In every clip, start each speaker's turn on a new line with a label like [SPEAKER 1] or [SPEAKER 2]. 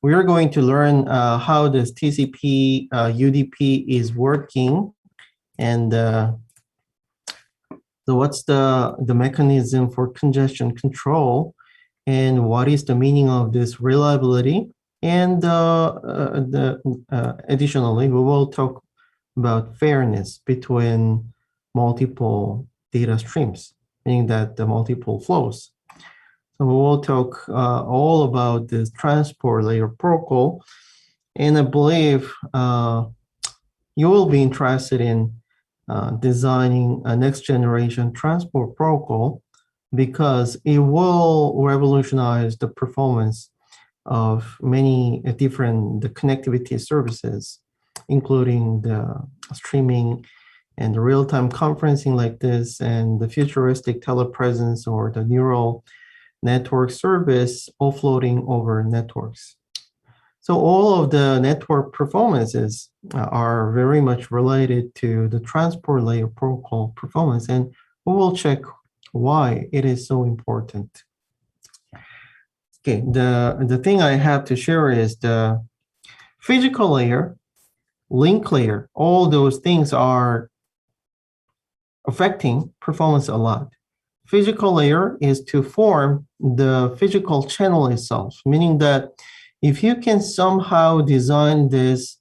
[SPEAKER 1] we are going to learn how this TCP UDP is working, and what's the mechanism for congestion control, and what is the meaning of this reliability. And additionally, we will talk about fairness between multiple data streams, meaning that the multiple flows. So we will talk all about this transport layer protocol, and I believe you will be interested in designing a next generation transport protocol because it will revolutionize the performance of many different connectivity services, including the streaming and the real-time conferencing like this, and the futuristic telepresence or the neural network service offloading over networks. So all of the network performances are very much related to the transport layer protocol performance, and we will check why it is so important. Okay, the thing I have to share is the physical layer, link layer, all those things are affecting performance a lot. Physical layer is to form the physical channel itself, meaning that if you can somehow design this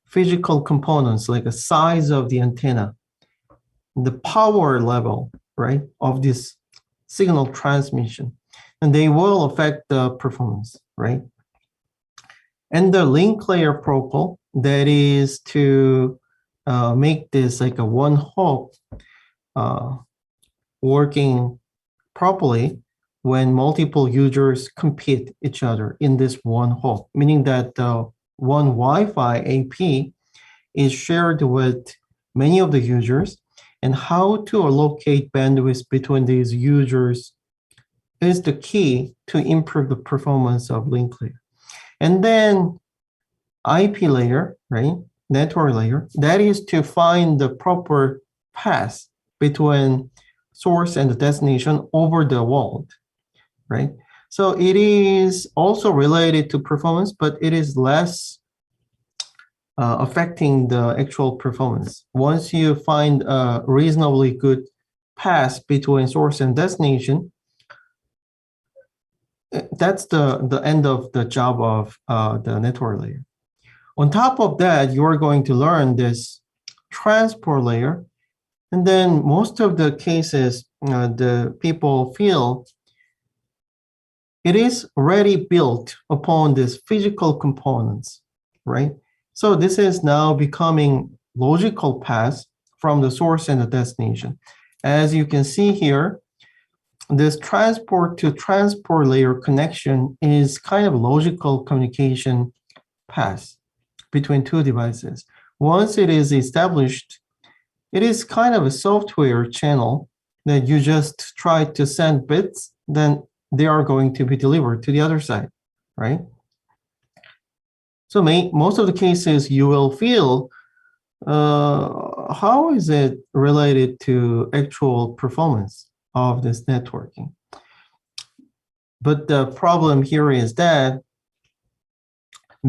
[SPEAKER 1] physical components, like the size of the antenna, the power level, right, of this signal transmission, and they will affect the performance, right? And the link layer protocol, that is to make this like a one hop working properly when multiple users compete each other in this one hop, meaning that one Wi-Fi AP is shared with many of the users, and how to allocate bandwidth between these users is the key to improve the performance of link layer. And then IP layer, right, network layer, that is to find the proper path between source and the destination over the world, right? So it is also related to performance, but it is less affecting the actual performance. Once you find a reasonably good path between source and destination, that's the end of the job of the network layer. On top of that, you're going to learn this transport layer. And then most of the cases, the people feel it is already built upon these physical components, right? So this is now becoming logical path from the source and the destination. As you can see here, this transport to transport layer connection is kind of logical communication path between two devices. Once it is established, it is kind of a software channel that you just try to send bits, then they are going to be delivered to the other side, right? So most of the cases you will feel, how is it related to actual performance of this networking? But the problem here is that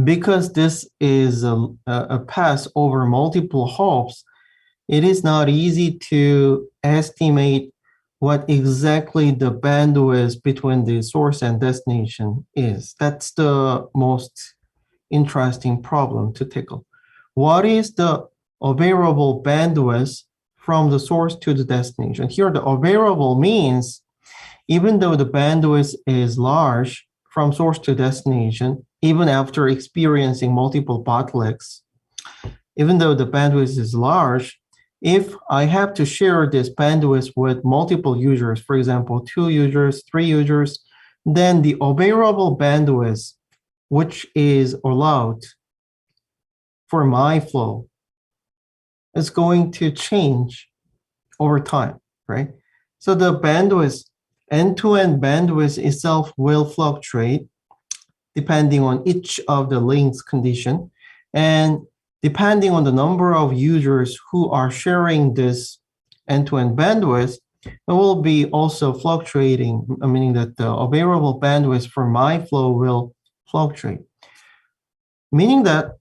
[SPEAKER 1] because this is a path over multiple hops, it is not easy to estimate what exactly the bandwidth between the source and destination is. That's the most interesting problem to tackle. What is the available bandwidth from the source to the destination? Here, the available means even though the bandwidth is large from source to destination, even after experiencing multiple bottlenecks, even though the bandwidth is large, if I have to share this bandwidth with multiple users, for example, 2 users, 3 users, then the available bandwidth, which is allowed for my flow, is going to change over time, right? So the bandwidth, end-to-end bandwidth itself will fluctuate depending on each of the links condition, and depending on the number of users who are sharing this end-to-end bandwidth, it will be also fluctuating, meaning that the available bandwidth for my flow will fluctuate. meaning that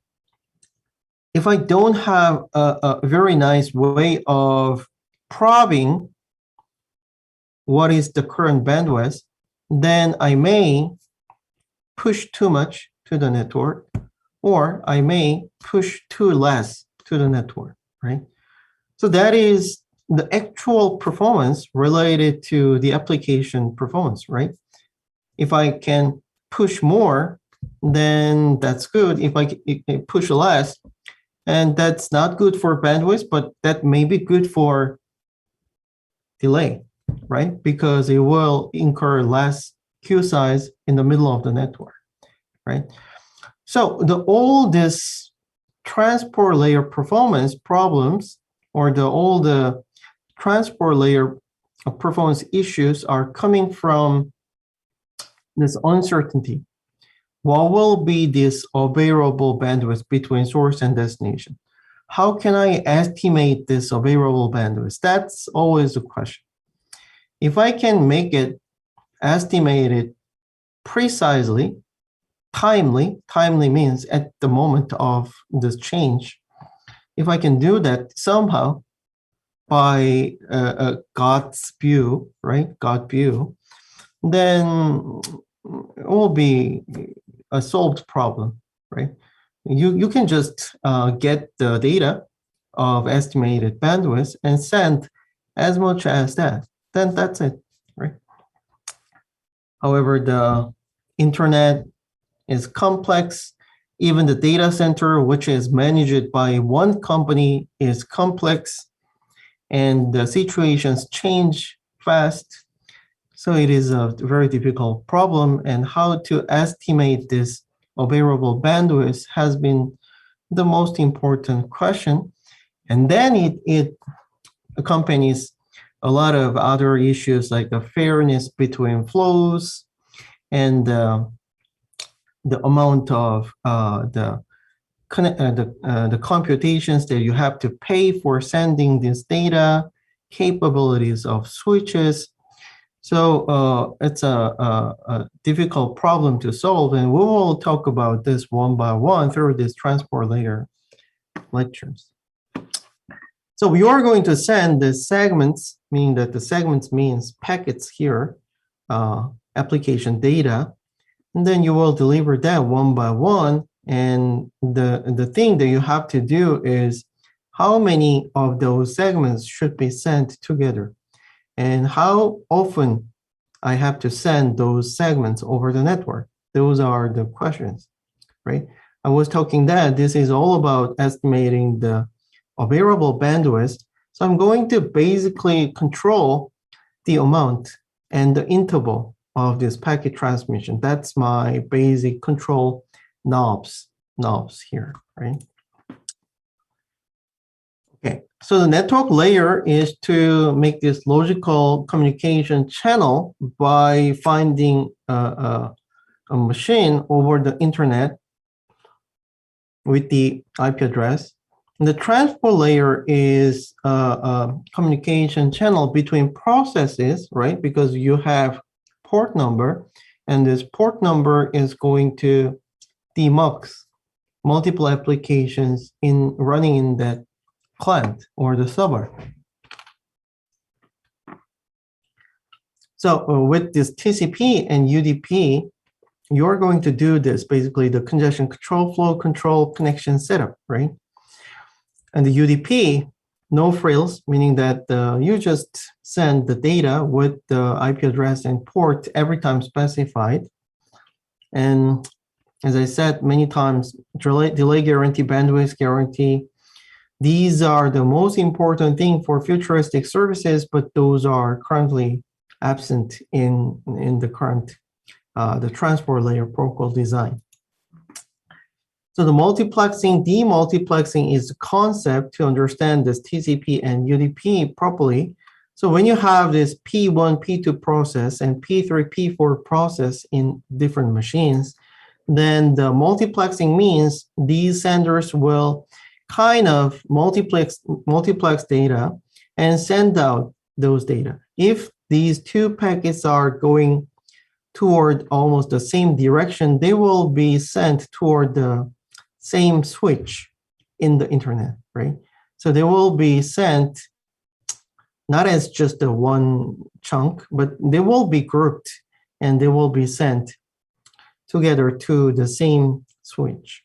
[SPEAKER 1] if I don't have a very nice way of probing what is the current bandwidth, then I may push too much to the network, or I may push too less to the network, right? So that is the actual performance related to the application performance, right? If I can push more, then that's good. If I push less, and that's not good for bandwidth, but that may be good for delay, right? Because it will incur less queue size in the middle of the network, right? So all this transport layer performance problems, or all the transport layer performance issues are coming from this uncertainty. What will be this available bandwidth between source and destination? How can I estimate this available bandwidth? That's always the question. If I can make it estimated precisely, timely means at the moment of this change, if I can do that somehow by God's view, right? God view, then it will be a solved problem, right? You can just get the data of estimated bandwidth and send as much as that. Then that's it, right? However, the internet is complex. Even the data center, which is managed by one company, is complex, and the situations change fast. So it is a very difficult problem, and how to estimate this available bandwidth has been the most important question. And then it accompanies a lot of other issues like the fairness between flows and the amount of the computations that you have to pay for sending this data, capabilities of switches. So it's a difficult problem to solve, and we will talk about this one by one through this transport layer lectures. So we are going to send the segments, meaning that the segments means packets here, application data, and then you will deliver that one by one. And the thing that you have to do is how many of those segments should be sent together, and how often I have to send those segments over the network. Those are the questions, right? I was talking that this is all about estimating the available bandwidth. So I'm going to basically control the amount and the interval of this packet transmission. That's my basic control knobs here, right? Okay, so the network layer is to make this logical communication channel by finding a machine over the internet with the IP address. And the transport layer is a communication channel between processes, right? Because you have port number, and this port number is going to demux multiple applications in running in that client or the server. So with this TCP and UDP, you're going to do this, basically the congestion control, flow control, connection setup, right? And the UDP, no frills, meaning that you just send the data with the IP address and port every time specified. And as I said many times, delay guarantee, bandwidth guarantee, these are the most important thing for futuristic services, but those are currently absent in the current the transport layer protocol design. So the multiplexing, demultiplexing is the concept to understand this TCP and UDP properly. So when you have this P1, P2 process and P3, P4 process in different machines, then the multiplexing means these senders will kind of multiplex data and send out those data. If these two packets are going toward almost the same direction, they will be sent toward the same switch in the internet, right? So they will be sent not as just a one chunk, but they will be grouped and they will be sent together to the same switch.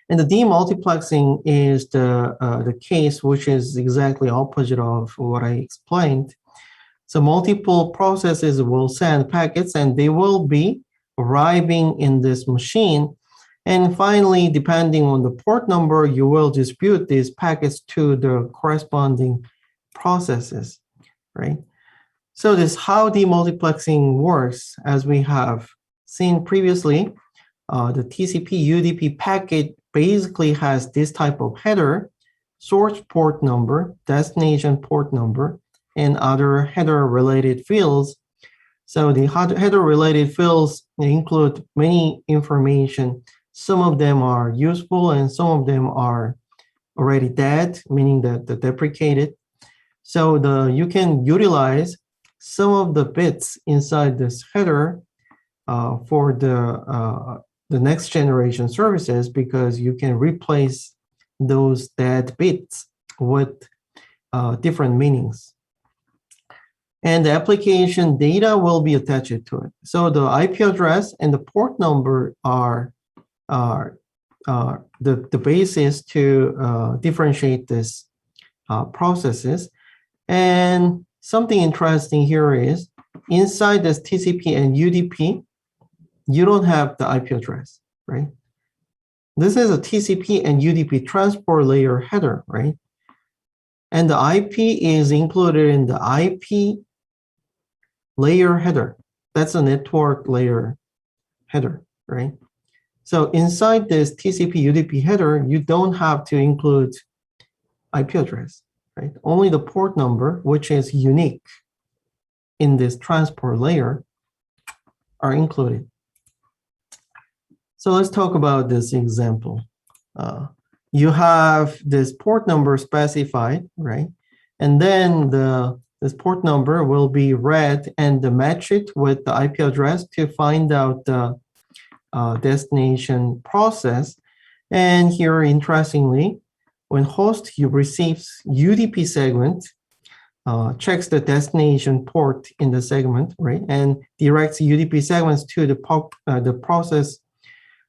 [SPEAKER 1] And the demultiplexing is the case which is exactly opposite of what I explained. So multiple processes will send packets and they will be arriving in this machine. And finally, depending on the port number, you will distribute these packets to the corresponding processes, right? So this how demultiplexing works, as we have seen previously, the TCP UDP packet basically has this type of header, source port number, destination port number, and other header related fields. So the header related fields include many information. Some of them are useful and some of them are already dead, meaning that they're deprecated. So you can utilize some of the bits inside this header for the next generation services, because you can replace those dead bits with different meanings. And the application data will be attached to it. So the IP address and the port number are the basis to differentiate this processes. And something interesting here is inside this TCP and UDP, you don't have the IP address, right? This is a TCP and UDP transport layer header, right? And the IP is included in the IP layer header. That's a network layer header, right? So inside this TCP UDP header, you don't have to include IP address, right? Only the port number, which is unique in this transport layer, are included. So let's talk about this example. You have this port number specified, right? And then this port number will be read and match it with the IP address to find out the destination process. And here, interestingly, when host receives UDP segment, checks the destination port in the segment, right, and directs UDP segments to the process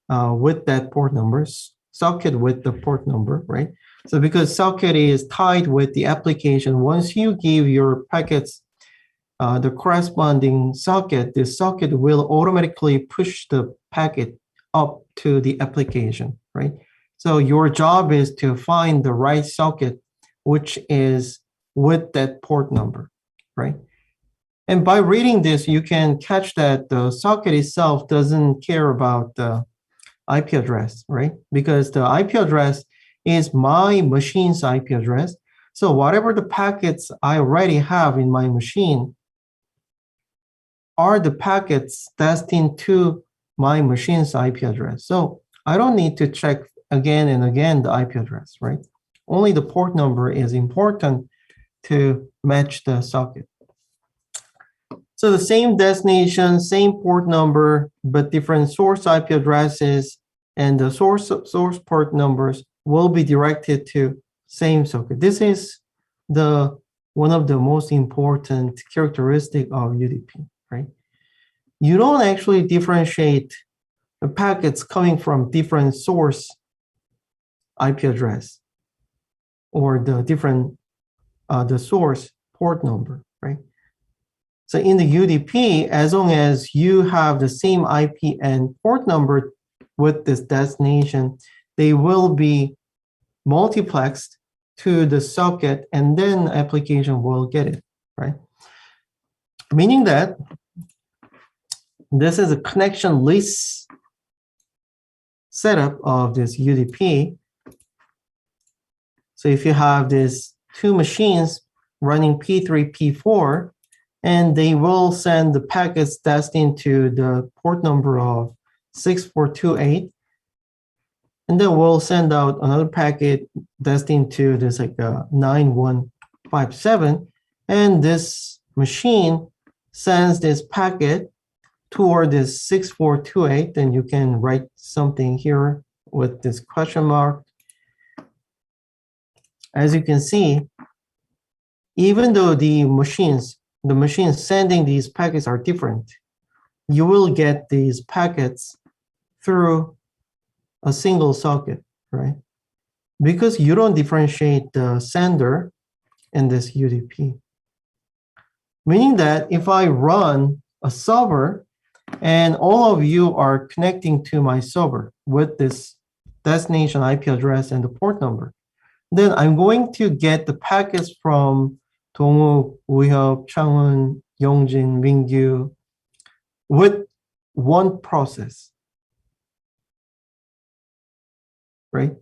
[SPEAKER 1] with that port numbers, socket with the port number, right? So because socket is tied with the application, once you give your packets the corresponding socket, the socket will automatically push the packet up to the application, right? So your job is to find the right socket, which is with that port number, right? And by reading this, you can catch that the socket itself doesn't care about the IP address, right? Because the IP address is my machine's IP address. So whatever the packets I already have in my machine are the packets destined to my machine's IP address. So I don't need to check again and again the IP address, right? Only the port number is important to match the socket. So the same destination, same port number, but different source IP addresses, and the source port numbers will be directed to same socket. This is one of the most important characteristic of UDP, right? You don't actually differentiate the packets coming from different source IP address or the different the source port number, right? So in the UDP, as long as you have the same IP and port number with this destination, they will be multiplexed to the socket, and then the application will get it, right? Meaning that this is a connectionless setup of this UDP. So if you have these two machines running P3, P4, and they will send the packets destined to the port number of 6428, and then we'll send out another packet destined to this 9157, and this machine sends this packet toward this 6428, and you can write something here with this question mark. As you can see, even though the machines sending these packets are different, you will get these packets through a single socket, right? Because you don't differentiate the sender in this UDP. Meaning that if I run a server and all of you are connecting to my server with this destination IP address and the port number, then I'm going to get the packets from Donguk, Uhyuk, Changwon, Yongjin, Mingyu with one process, right?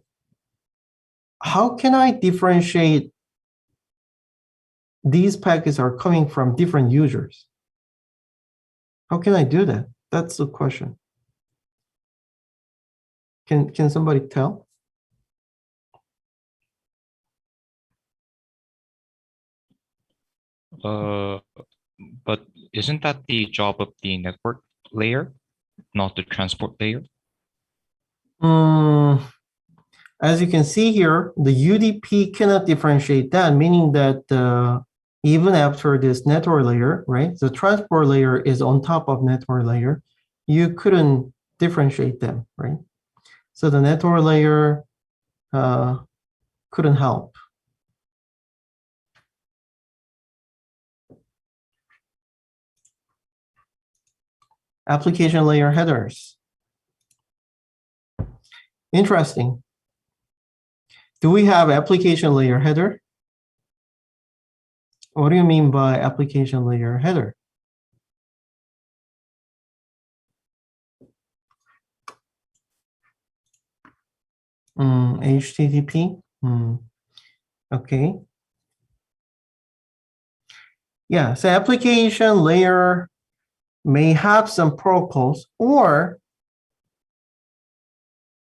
[SPEAKER 1] How can I differentiate these packets are coming from different users? How can I do that? That's the question. Can somebody tell?
[SPEAKER 2] But isn't that the job of the network layer, not the transport layer?
[SPEAKER 1] As you can see here, the UDP cannot differentiate that, meaning that even after this network layer, right, the transport layer is on top of network layer, you couldn't differentiate them, right? So the network layer couldn't help. Application layer headers. Interesting. Do we have application layer header? What do you mean by application layer header? HTTP? Okay. Yeah, so application layer may have some protocols, or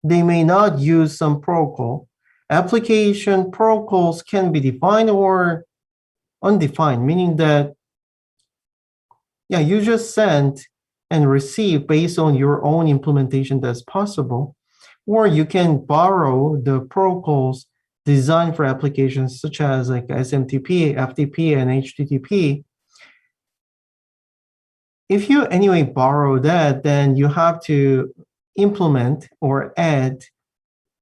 [SPEAKER 1] they may not use some protocol. Application protocols can be defined or undefined, meaning that, yeah, you just send and receive based on your own implementation that's possible, or you can borrow the protocols designed for applications such as like SMTP, FTP, and HTTP. If you anyway borrow that, then you have to implement or add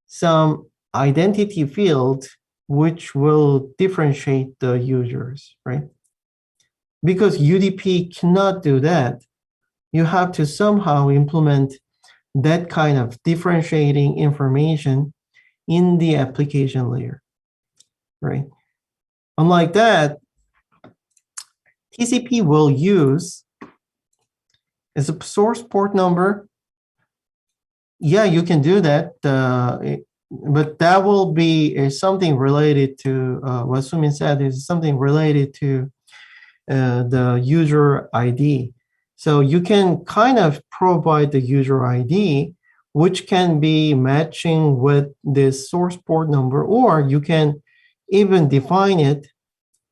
[SPEAKER 1] some identity field which will differentiate the users, right? Because UDP cannot do that, you have to somehow implement that kind of differentiating information in the application layer, right? Unlike that, TCP will use as a source port number. Yeah, you can do that, but that will be something related to what Sumin said is something related to the user ID. So you can kind of provide the user ID, which can be matching with this source port number, or you can even define it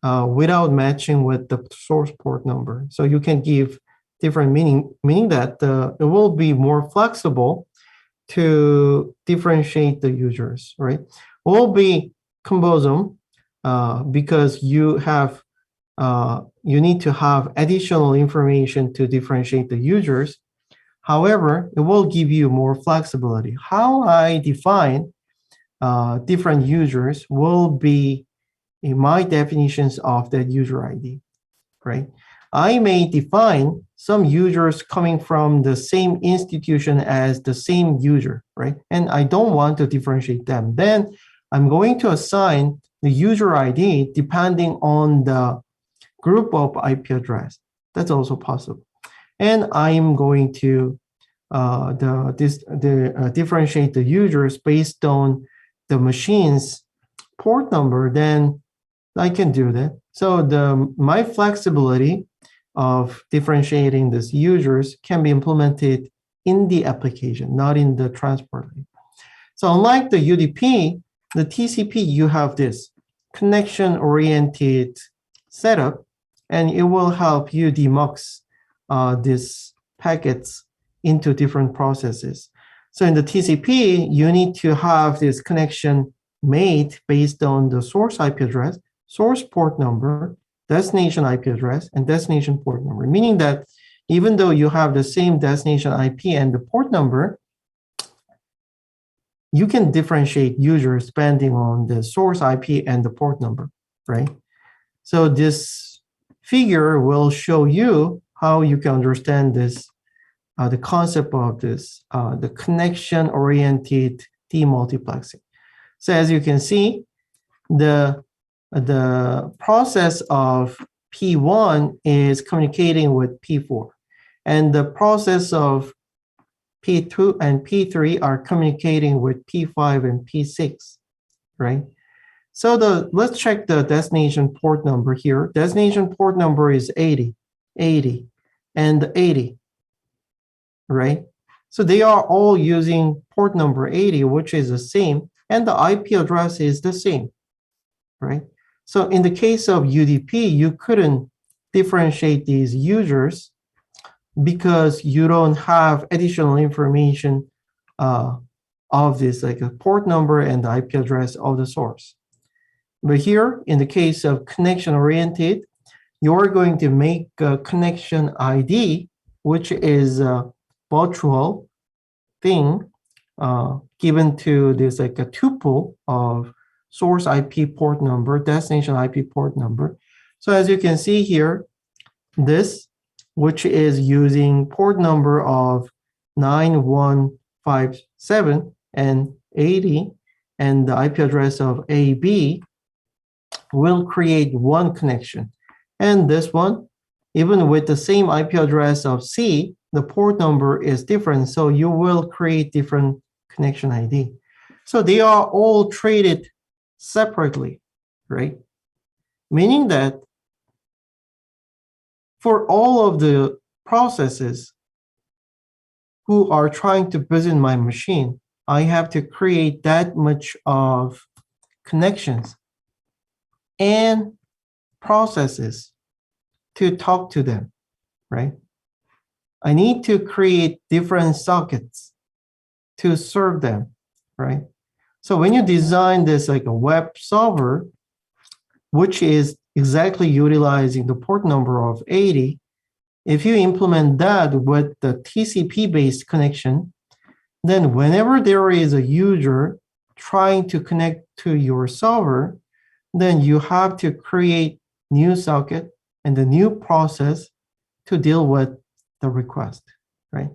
[SPEAKER 1] without matching with the source port number. So you can give different meaning that it will be more flexible to differentiate the users, right? It will be cumbersome because you have you need to have additional information to differentiate the users. However, it will give you more flexibility. How I define different users will be in my definitions of that user ID, right? I may define some users coming from the same institution as the same user, right? And I don't want to differentiate them. Then I'm going to assign the user ID depending on the group of IP address. That's also possible. And I'm going to differentiate the users based on the machine's port number, then I can do that. So my flexibility of differentiating these users can be implemented in the application, not in the transport layer. So unlike the UDP, the TCP, you have this connection-oriented setup, and it will help you demux these packets into different processes. So in the TCP, you need to have this connection made based on the source IP address, source port number, destination IP address, and destination port number, meaning that even though you have the same destination IP and the port number, you can differentiate users depending on the source IP and the port number, right? So this figure will show you how you can understand this, the concept of this, the connection-oriented demultiplexing. So as you can see, the process of P1 is communicating with P4, and the process of P2 and P3 are communicating with P5 and P6, right? So let's check the destination port number here. Destination port number is 80, 80, and 80, right? So they are all using port number 80, which is the same, and the IP address is the same, right? So in the case of UDP, you couldn't differentiate these users because you don't have additional information of this, like a port number and the IP address of the source. But here, in the case of connection-oriented, you're going to make a connection ID, which is a virtual thing given to this, like a tuple of source IP port number, destination IP port number. So as you can see here, this, which is using port number of 9157 and 80, and the IP address of AB, will create one connection. And this one, even with the same IP address of C, the port number is different, so you will create different connection ID. So they are all treated separately, right? Meaning that for all of the processes who are trying to visit my machine, I have to create that much of connections and processes to talk to them, right? I need to create different sockets to serve them, right? So when you design this like a web server, which is exactly utilizing the port number of 80, if you implement that with the TCP-based connection, then whenever there is a user trying to connect to your server, then you have to create new socket and the new process to deal with the request, right?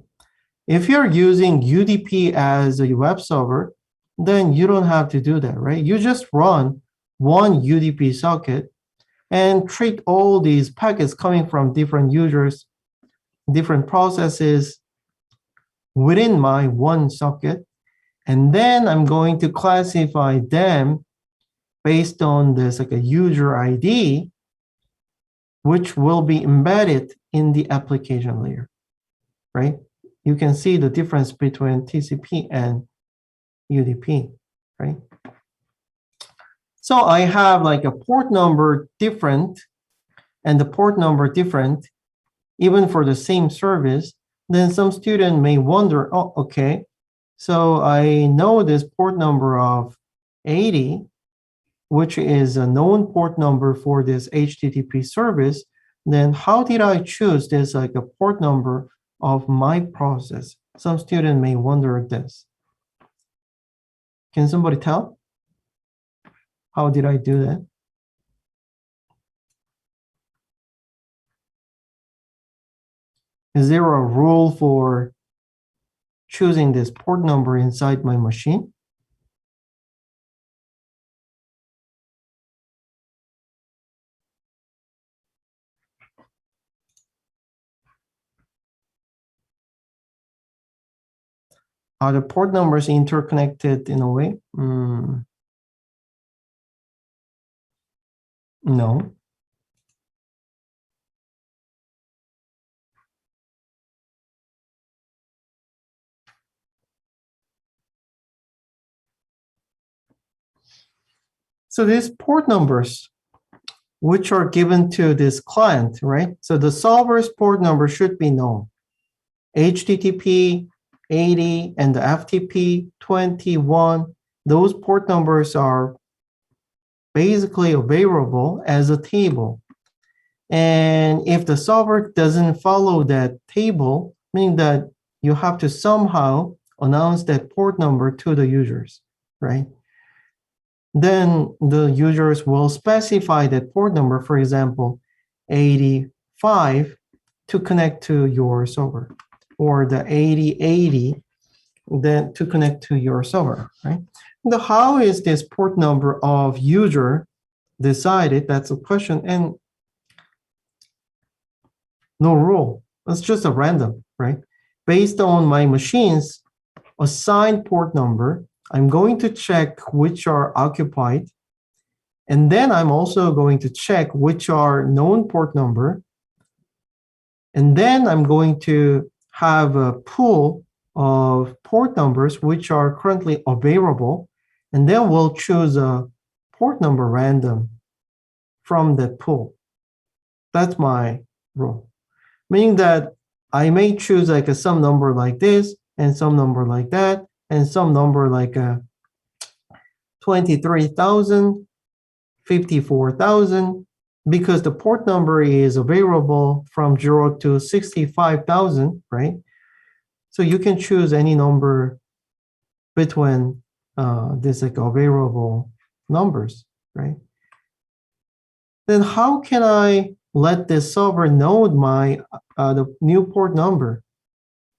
[SPEAKER 1] If you're using UDP as a web server, then you don't have to do that, right? You just run one UDP socket and treat all these packets coming from different users, different processes within my one socket. And then I'm going to classify them based on this like a user ID, which will be embedded in the application layer, right? You can see the difference between TCP and UDP, right? So I have like a port number different and the port number different, even for the same service. Then some student may wonder, oh, okay, so I know this port number of 80, which is a known port number for this HTTP service. Then how did I choose this like a port number of my process? Some student may wonder this. Can somebody tell? How did I do that? Is there a rule for choosing this port number inside my machine? Are the port numbers interconnected in a way? No. So these port numbers, which are given to this client, right? So the solver's port number should be known. HTTP 80, and the FTP 21, those port numbers are basically available as a table. And if the solver doesn't follow that table, meaning that you have to somehow announce that port number to the users, right? Then the users will specify that port number, for example, 85 to connect to your server, or the 8080 then to connect to your server, right? Now, how is this port number of user decided? That's a question, and no rule. It's just a random, right? Based on my machine's assigned port number, I'm going to check which are occupied. And then I'm also going to check which are known port number. And then I'm going to have a pool of port numbers which are currently available. And then we'll choose a port number random from that pool. That's my rule. Meaning that I may choose like some number like this, and some number like that, and some number like 23,000, 54,000, because the port number is available from 0 to 65,000, right? So you can choose any number between these like available numbers, right? Then how can I let the solver know my the new port number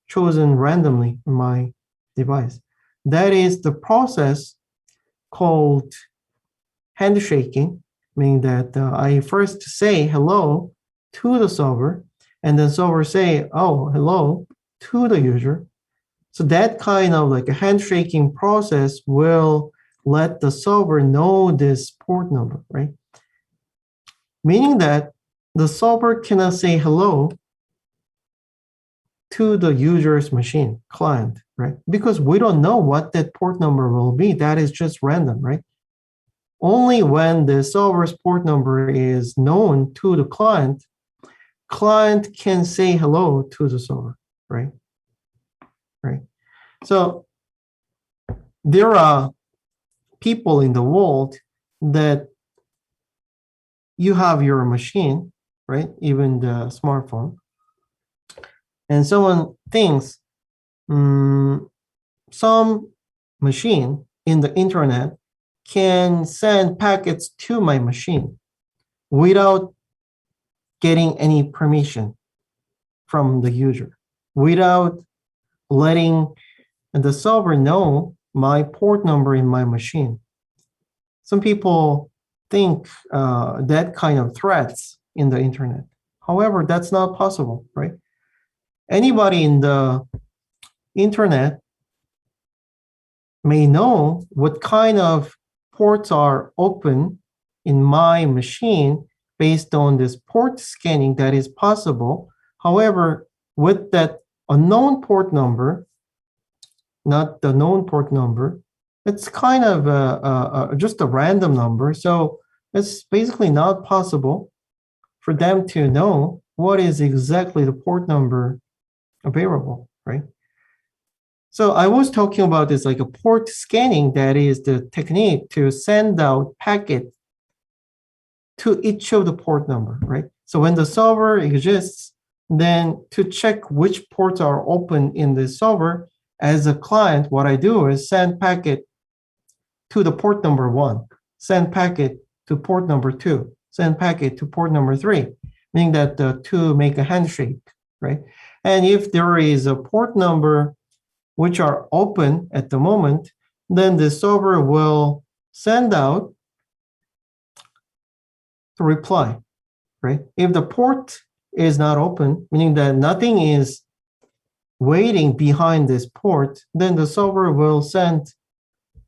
[SPEAKER 1] chosen randomly in my device? That is the process called handshaking, meaning that I first say hello to the solver, and then solver say, oh, hello to the user. So that kind of like a handshaking process will let the solver know this port number, right? Meaning that the solver cannot say hello to the user's machine, client, right? Because we don't know what that port number will be. That is just random, right? Only when the solver's port number is known to the client, client can say hello to the solver, right? Right. So there are people in the world that you have your machine, right? Even the smartphone. And someone thinks some machine in the internet can send packets to my machine without getting any permission from the user, without letting the solver know my port number in my machine. Some people think that kind of threats in the internet. However, that's not possible, right? Anybody in the internet may know what kind of ports are open in my machine based on this port scanning that is possible. However, with that unknown port number, not the known port number, it's kind of just a random number. So it's basically not possible for them to know what is exactly the port number available, right? So I was talking about this like a port scanning, that is the technique to send out packet to each of the port number, right? So when the solver exists, then to check which ports are open in the solver, as a client, what I do is send packet to the port number 1, send packet to port number 2, send packet to port number 3, meaning that the two make a handshake, right? And if there is a port number which are open at the moment, then the solver will send out the reply, right? If the port is not open, meaning that nothing is waiting behind this port, then the solver will send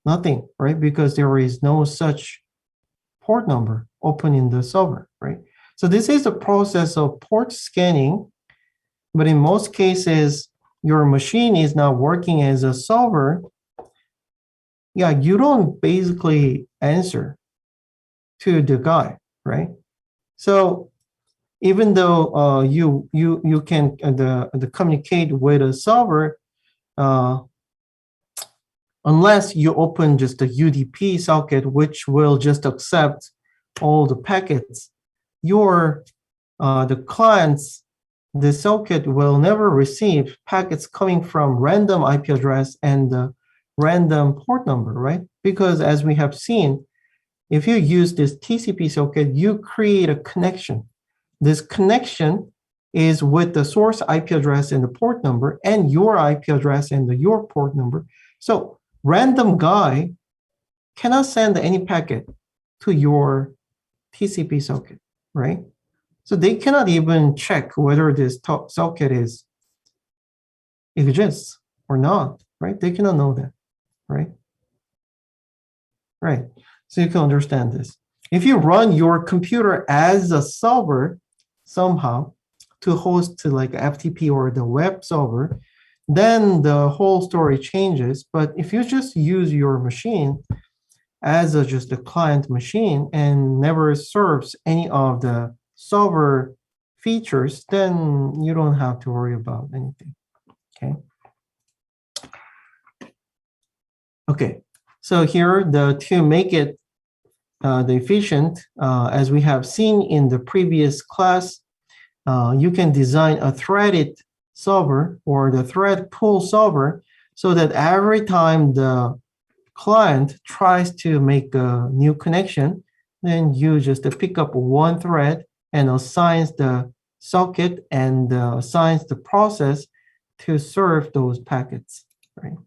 [SPEAKER 1] nothing, right? Because there is no such port number open in the solver, right? So this is a process of port scanning, but in most cases, your machine is not working as a solver. Yeah, you don't basically answer to the guy, right? So even though you can communicate with a solver, unless you open just a UDP socket, which will just accept all the packets, the clients, the socket will never receive packets coming from random IP address and the random port number, right? Because as we have seen, if you use this TCP socket, you create a connection. This connection is with the source IP address and the port number and your IP address and your port number. So random guy cannot send any packet to your TCP socket, right? So they cannot even check whether this socket exists or not, right? They cannot know that, right? Right. So you can understand this. If you run your computer as a server somehow to host to like FTP or the web server, then the whole story changes. But if you just use your machine as just a client machine and never serves any of the server features, then you don't have to worry about anything, okay? Okay, so here, to make it the efficient, as we have seen in the previous class, you can design a threaded solver or the thread pool solver so that every time the client tries to make a new connection, then you just pick up one thread and assigns the socket and assigns the process to serve those packets, right?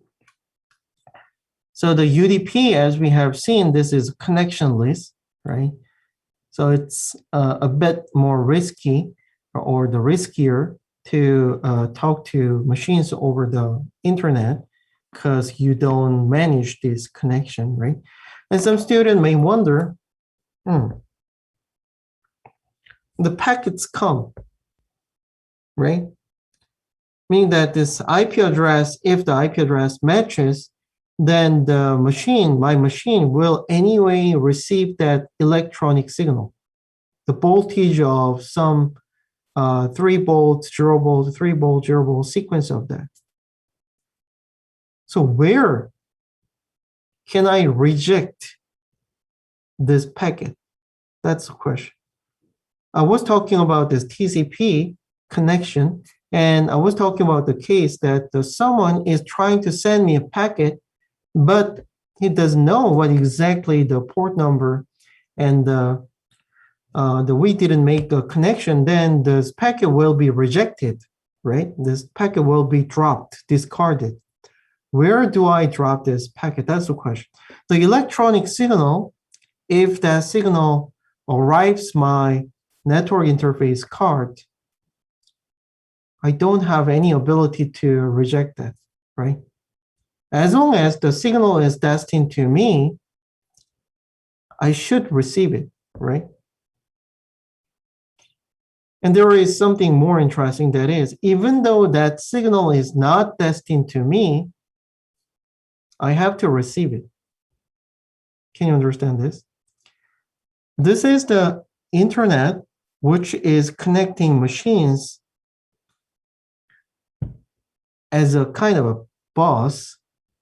[SPEAKER 1] So the UDP, as we have seen, this is connectionless, right? So it's a bit more risky or the riskier to talk to machines over the internet because you don't manage this connection, right? And some student may wonder, the packets come, right? Meaning that this IP address, if the IP address matches, then the machine, my machine, will anyway receive that electronic signal, the voltage of some 3 volts, 0 volt, 3 volt, 0 volt sequence of that. So where can I reject this packet? That's the question. I was talking about this TCP connection, and I was talking about the case that someone is trying to send me a packet, but he doesn't know what exactly the port number and we didn't make a connection, then this packet will be rejected, right? This packet will be dropped, discarded. Where do I drop this packet? That's the question. The electronic signal, if that signal arrives my network interface card, I don't have any ability to reject that, right? As long as the signal is destined to me, I should receive it, right? And there is something more interesting, that is, even though that signal is not destined to me, I have to receive it. Can you understand this? This is the internet, which is connecting machines as a kind of a bus,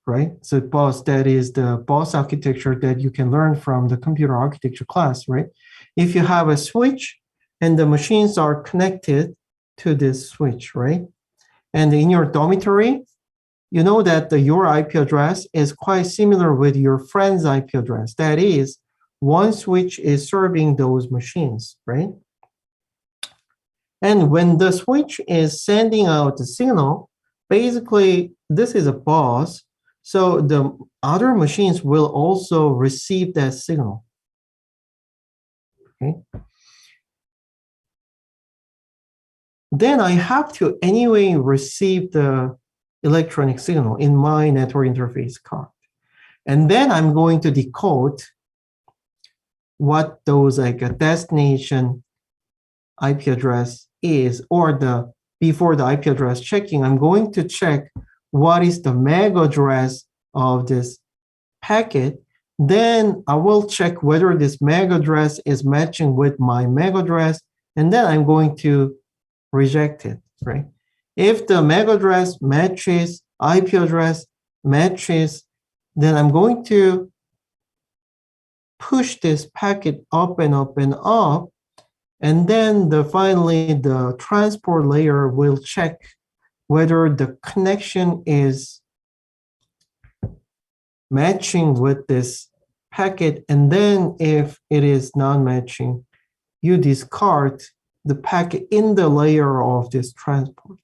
[SPEAKER 1] right? So bus, that is the bus architecture that you can learn from the computer architecture class, right? If you have a switch and the machines are connected to this switch, right? And in your dormitory, you know that your IP address is quite similar with your friend's IP address. That is, one switch is serving those machines, right? And when the switch is sending out the signal, basically, this is a bus. So the other machines will also receive that signal, okay? Then I have to anyway receive the electronic signal in my network interface card. And then I'm going to decode what those like a destination IP address is, or before the IP address checking, I'm going to check what is the MAC address of this packet. Then I will check whether this MAC address is matching with my MAC address, and then I'm going to reject it, right? If the MAC address matches IP address matches, then I'm going to push this packet up and up and up. And then finally, the transport layer will check whether the connection is matching with this packet. And then if it is not matching, you discard the packet in the layer of this transport.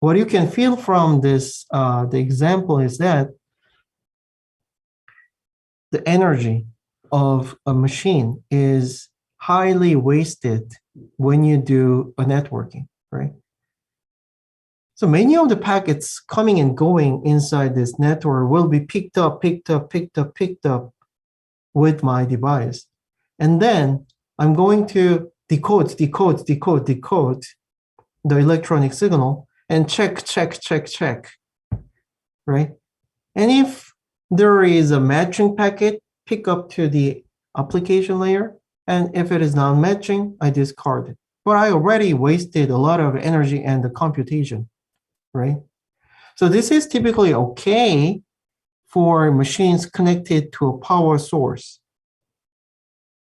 [SPEAKER 1] What you can feel from this, the example is that the energy of a machine is highly wasted when you do a networking, right? So many of the packets coming and going inside this network will be picked up with my device. And then I'm going to decode the electronic signal and check, right? And if there is a matching packet, pick up to the application layer. And if it is not matching, I discard it. But I already wasted a lot of energy and the computation, right? So this is typically okay for machines connected to a power source.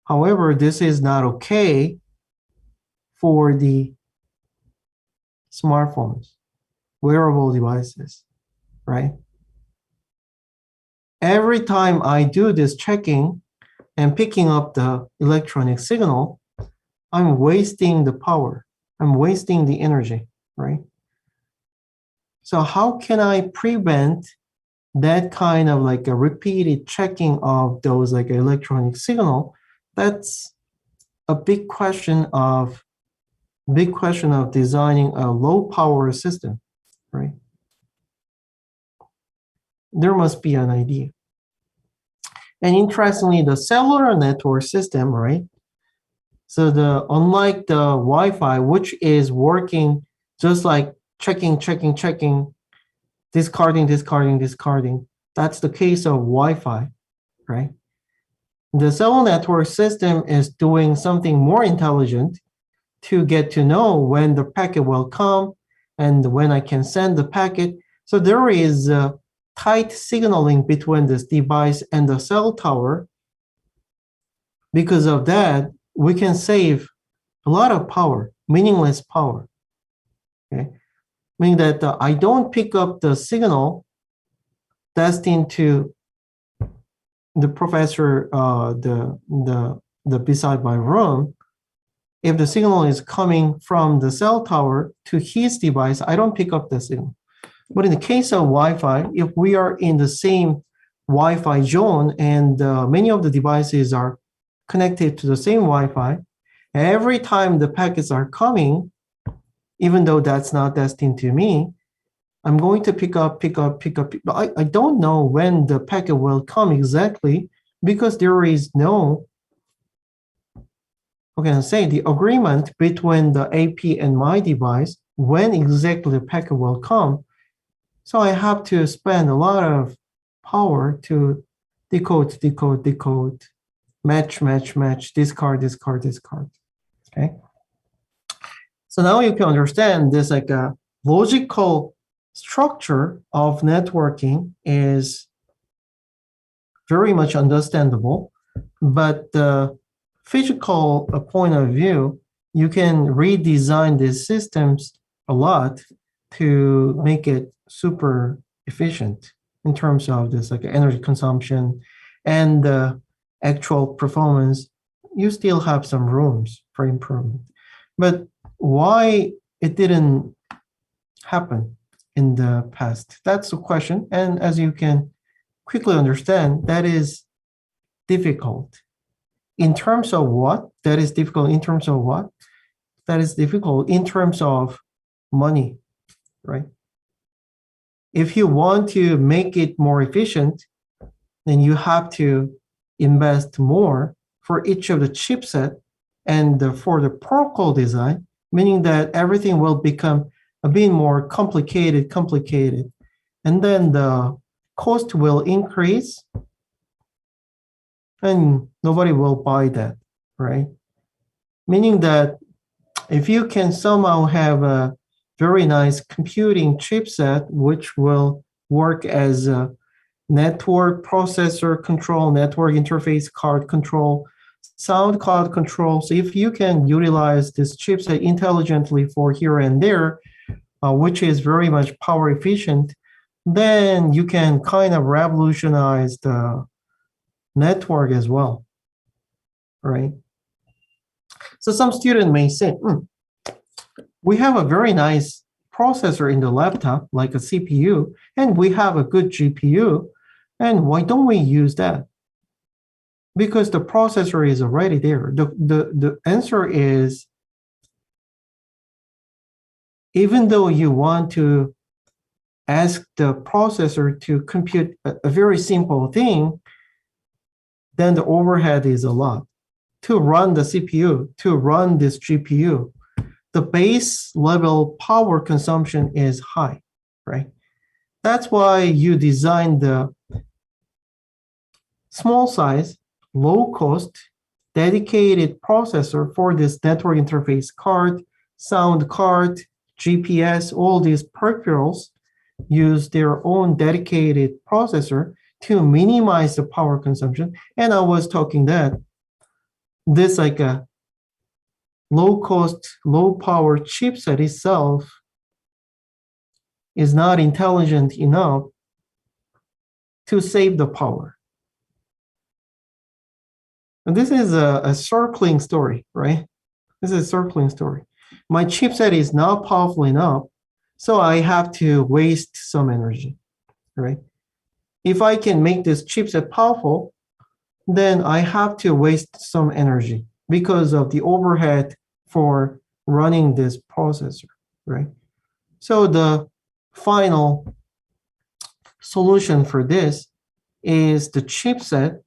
[SPEAKER 1] However, this is not okay for the smartphones, wearable devices, right? Every time I do this checking and picking up the electronic signal, I'm wasting the power. I'm wasting the energy, right? So how can I prevent that kind of like a repeated checking of those like electronic signal? That's a big question of designing a low power system, right? There must be an idea. And interestingly, the cellular network system, right? So unlike the Wi-Fi, which is working just like checking, discarding. That's the case of Wi-Fi, right? The cellular network system is doing something more intelligent to get to know when the packet will come and when I can send the packet. So there is a tight signaling between this device and the cell tower. Because of that, we can save a lot of power, meaningless power. Okay, meaning that I don't pick up the signal destined to the professor, the beside my room. If the signal is coming from the cell tower to his device, I don't pick up the signal. But in the case of Wi-Fi, if we are in the same Wi-Fi zone and many of the devices are connected to the same Wi-Fi, every time the packets are coming, even though that's not destined to me, I'm going to pick up. I don't know when the packet will come exactly because there is no, the agreement between the AP and my device when exactly the packet will come. So I have to spend a lot of power to decode, match, discard. Okay. So now you can understand this like a logical structure of networking is very much understandable, but the physical point of view, you can redesign these systems a lot to make it super efficient in terms of this like energy consumption and the actual performance. You still have some rooms for improvement. But why it didn't happen in the past? That's the question. And as you can quickly understand, that is difficult. In terms of what? That is difficult in terms of what? That is difficult in terms of money, right? If you want to make it more efficient, then you have to invest more for each of the chipset and for the protocol design, meaning that everything will become a bit more complicated. And then the cost will increase and nobody will buy that, right? Meaning that if you can somehow have a very nice computing chipset, which will work as a network processor control, network interface card control, sound card control. So if you can utilize this chipset intelligently for here and there, which is very much power efficient, then you can kind of revolutionize the network as well, right? So some student may say, we have a very nice processor in the laptop, like a CPU, and we have a good GPU, and why don't we use that? Because the processor is already there. The answer is, even though you want to ask the processor to compute a very simple thing, then the overhead is a lot. To run the CPU, to run this GPU, the base level power consumption is high, right? That's why you design the small size, low cost, dedicated processor for this network interface card, sound card, GPS, all these peripherals use their own dedicated processor to minimize the power consumption. And I was talking that this like a low cost, low power chipset itself is not intelligent enough to save the power. And this is a circling story, right? This is a circling story. My chipset is not powerful enough, so I have to waste some energy, right? If I can make this chipset powerful, then I have to waste some energy because of the overhead for running this processor, right? So the final solution for this is the chipset,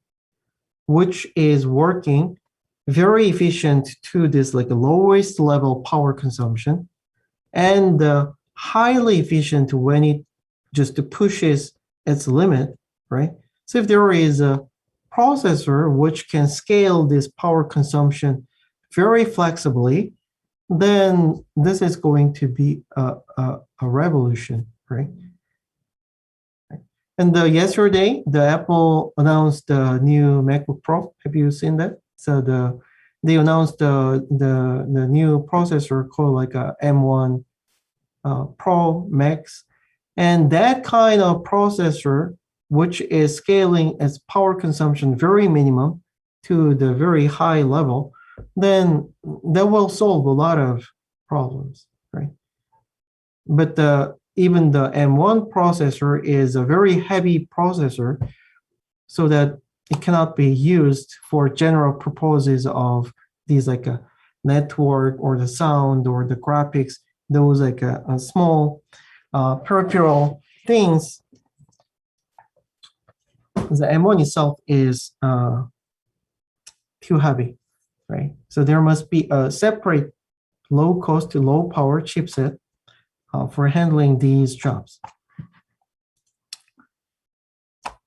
[SPEAKER 1] which is working very efficient to this like lowest level power consumption, and highly efficient when it just pushes its limit, right? So if there is a processor which can scale this power consumption very flexibly, then this is going to be a revolution, right? And yesterday, the Apple announced the new MacBook Pro. Have you seen that? So they announced the new processor called like a M1 Pro Max, and that kind of processor, which is scaling its power consumption very minimum to the very high level, then that will solve a lot of problems, right? But even the M1 processor is a very heavy processor, so that it cannot be used for general purposes of these like a network or the sound or the graphics, those like a small peripheral things. The M1 itself is too heavy, right? So there must be a separate low cost to low power chipset for handling these jobs.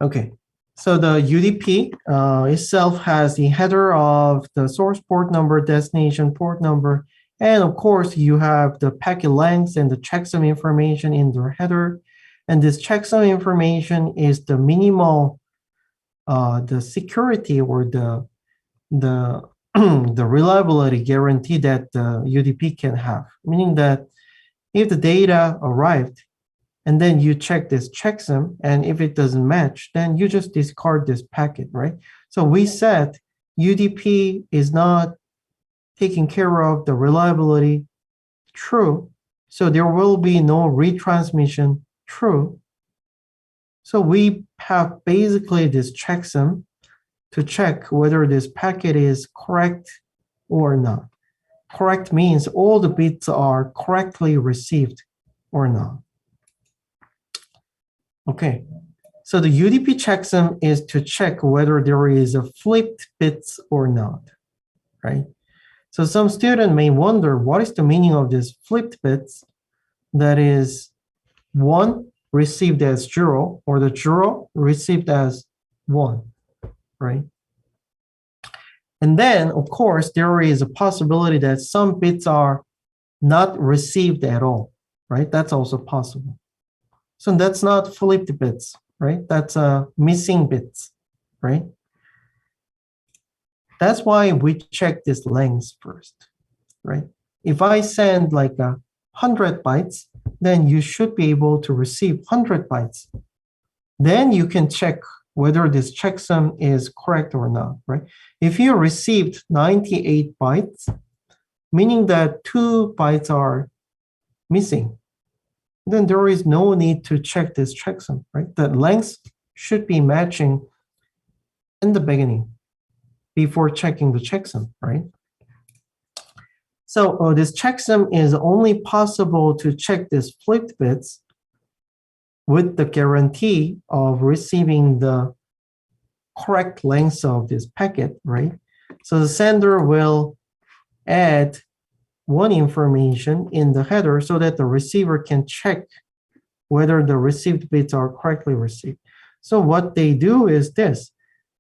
[SPEAKER 1] Okay, so the UDP itself has the header of the source port number, destination port number, and of course you have the packet length and the checksum information in the header. And this checksum information is the minimal, the security or the the reliability guarantee that the UDP can have, meaning that if the data arrived and then you check this checksum, and if it doesn't match, then you just discard this packet, right? So we said UDP is not taking care of the reliability, true. So there will be no retransmission, true. So we have basically this checksum to check whether this packet is correct or not. Correct means all the bits are correctly received or not. Okay, so the UDP checksum is to check whether there is a flipped bits or not, right? So some student may wonder, what is the meaning of this flipped bits? That is 1 received as 0 or the 0 received as 1, right? And then, of course, there is a possibility that some bits are not received at all. right? That's also possible. So that's not flipped bits, right? That's missing bits, right? That's why we check this length first, right? If I send like 100 bytes, then you should be able to receive 100 bytes. Then you can check whether this checksum is correct or not, right? If you received 98 bytes, meaning that 2 bytes are missing, then there is no need to check this checksum, right? The length should be matching in the beginning before checking the checksum, right? So this checksum is only possible to check this flipped bits with the guarantee of receiving the correct length of this packet, right? So the sender will add one information in the header so that the receiver can check whether the received bits are correctly received. So what they do is this.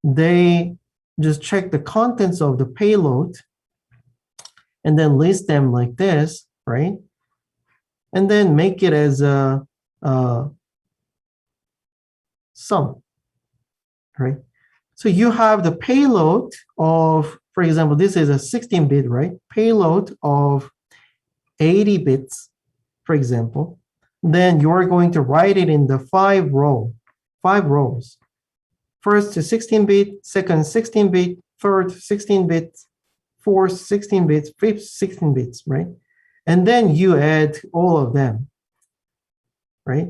[SPEAKER 1] They just check the contents of the payload and then list them like this, right? And then make it as a sum, right? So you have the payload of, for example, this is a 16-bit, right? Payload of 80 bits, for example. Then you're going to write it in the 5 rows. First 16-bit, second 16-bit, third 16-bit, fourth 16 bits, fifth 16 bits, right? And then you add all of them, right?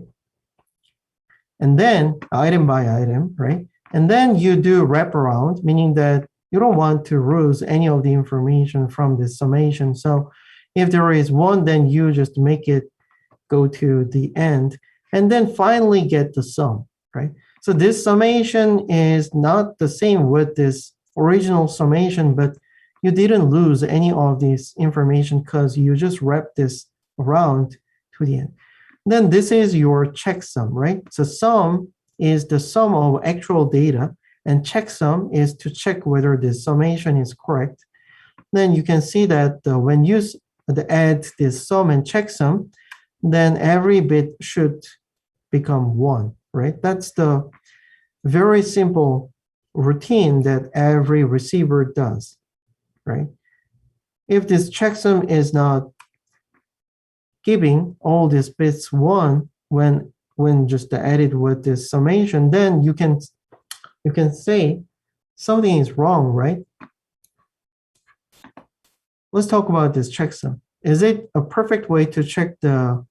[SPEAKER 1] And then item by item, right? And then you do wraparound, meaning that you don't want to lose any of the information from this summation. So if there is one, then you just make it go to the end and then finally get the sum, right? So this summation is not the same with this original summation, but you didn't lose any of this information because you just wrap this around to the end. Then this is your checksum, right? So sum is the sum of actual data, and checksum is to check whether the summation is correct. Then you can see that when you add this sum and checksum, then every bit should become 1, right? That's the very simple routine that every receiver does, right? If this checksum is not giving all these bits 1 when just added with this summation, then you can say something is wrong, right? Let's talk about this checksum. Is it a perfect way to check the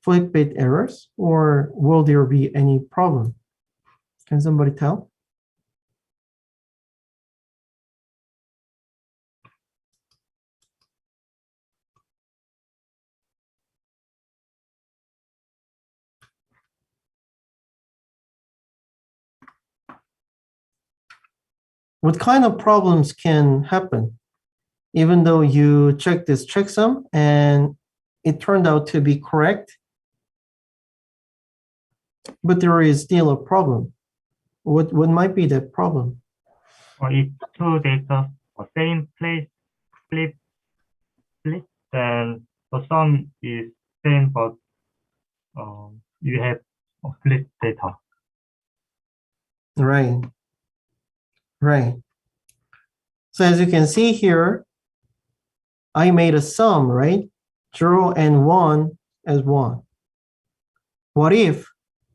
[SPEAKER 1] flip bit errors, or will there be any problem? Can somebody tell? What kind of problems can happen even though you check this checksum and it turned out to be correct, but there is still a problem? What might be the problem?
[SPEAKER 3] If two data are same place flip, then the sum is same, but you have flip data.
[SPEAKER 1] Right. Right. So as you can see here, I made a sum, right? 0 and 1 as 1. What if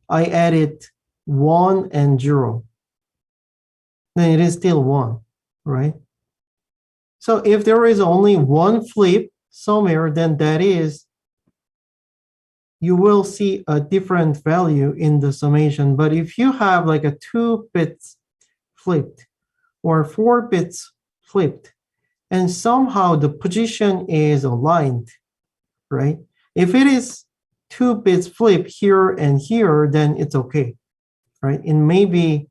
[SPEAKER 1] I added 1 and 0? Then it is still 1, right? So if there is only one flip somewhere, then that is, you will see a different value in the summation. But if you have like a 2 bits flipped or 4 bits flipped, and somehow the position is aligned, right? If it is 2 bits flip here and here, then it's okay, right? It may be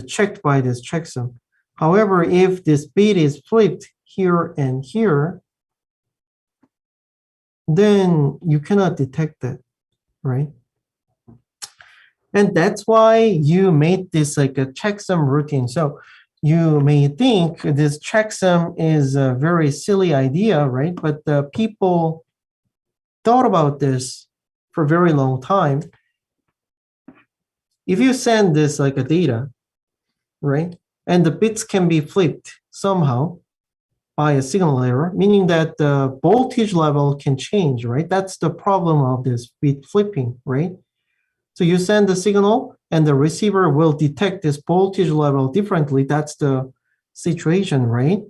[SPEAKER 1] checked by this checksum. However, if this bit is flipped here and here, then you cannot detect that, right? And that's why you made this like a checksum routine. So you may think this checksum is a very silly idea, right? But the people thought about this for a very long time. If you send this like a data, right, and the bits can be flipped somehow by a signal error, meaning that the voltage level can change, right? That's the problem of this bit flipping, right? So you send the signal and the receiver will detect this voltage level differently. That's the situation, right?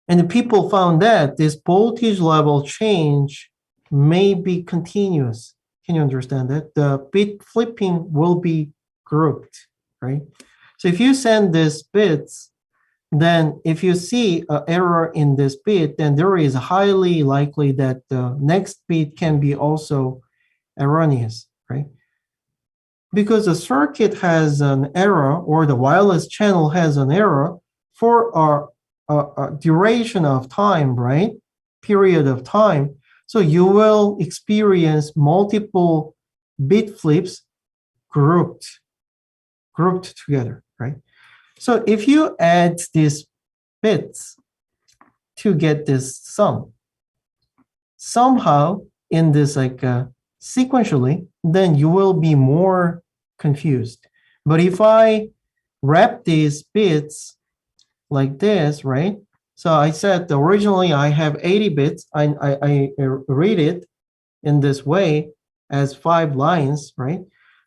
[SPEAKER 1] And the people found that this voltage level change may be continuous. Can you understand that? The bit flipping will be grouped, right? So if you send these bits, then if you see an error in this bit, then there is highly likely that the next bit can be also erroneous, right? Because the circuit has an error or the wireless channel has an error for a duration of time, right? Period of time. So you will experience multiple bit flips grouped together, right? So if you add these bits to get this sum, somehow in this like sequentially, then you will be more confused. But if I wrap these bits like this, right? So I said originally I have 80 bits. I read it in this way as 5 lines, right?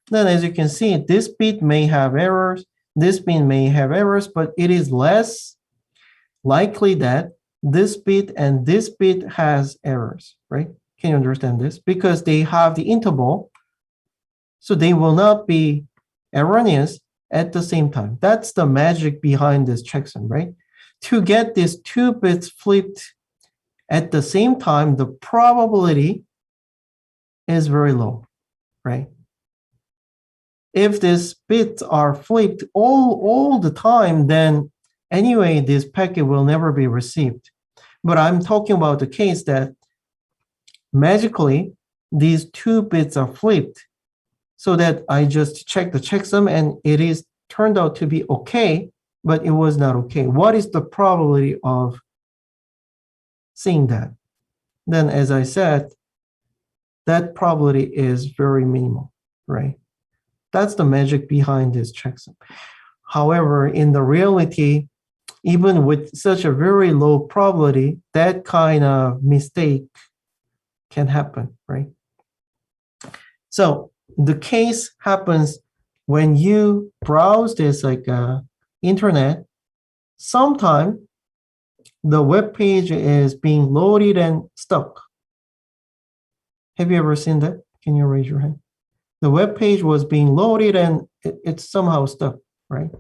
[SPEAKER 1] Then as you can see, this bit may have errors, this bit may have errors, but it is less likely that this bit and this bit has errors, right? Can you understand this? Because they have the interval, so they will not be erroneous at the same time. That's the magic behind this checksum, right? To get these 2 bits flipped at the same time, the probability is very low, right? If these bits are flipped all the time, then anyway, this packet will never be received. But I'm talking about the case that magically these 2 bits are flipped so that I just check the checksum and it is turned out to be okay, but it was not okay. What is the probability of seeing that? Then as I said, that probability is very minimal, right? That's the magic behind this checksum. However, in the reality, even with such a very low probability, that kind of mistake can happen, right? So the case happens when you browse this like internet. Sometime the web page is being loaded and stuck. Have you ever seen that? Can you raise your hand? The web page was being loaded and it's somehow stuck, right?